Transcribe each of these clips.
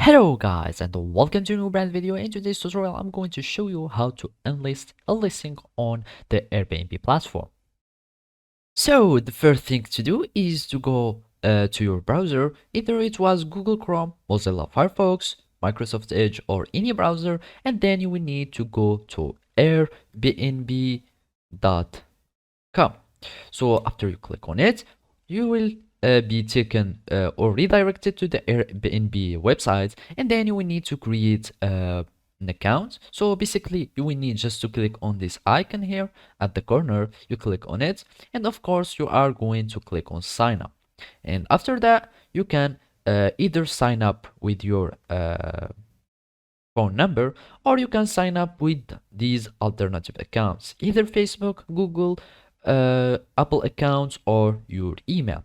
Hello guys and welcome to a new brand video. In today's tutorial I'm going to show you how to enlist a listing on the Airbnb platform. So the first thing to do is to go to your browser, either it was Google Chrome, Mozilla Firefox, Microsoft Edge or any browser, and then you will need to go to airbnb.com. So after you click on it, you will be taken or redirected to the Airbnb website, and then you will need to create an account. So basically you will need just to click on this icon here at the corner. You click on it, and of course you are going to click on sign up, and after that you can either sign up with your phone number, or you can sign up with these alternative accounts, either Facebook, Google, Apple accounts, or your email.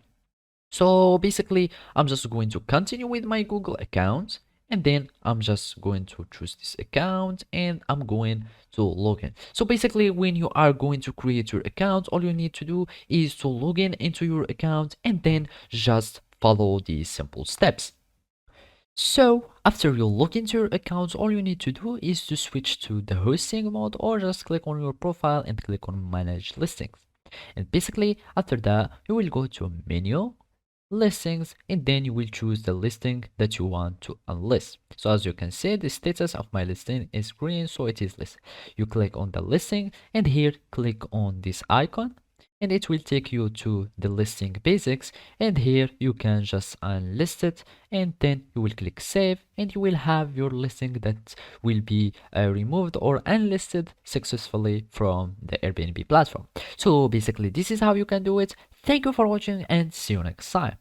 So basically I'm just going to continue with my Google account, and then I'm just going to choose this account and I'm going to log in. So basically when you are going to create your account, all you need to do is to log in into your account and then just follow these simple steps. So after you log into your account, all you need to do is to switch to the hosting mode, or just click on your profile and click on manage listings. And basically after that you will go to menu, listings, and then you will choose the listing that you want to unlist. So as you can see, the status of my listing is green, so it is listed. You click on the listing and here click on this icon, and it will take you to the listing basics, and here you can just unlist it, and then you will click save, and you will have your listing that will be removed or unlisted successfully from the Airbnb platform. So basically this is how you can do it. Thank you for watching and see you next time.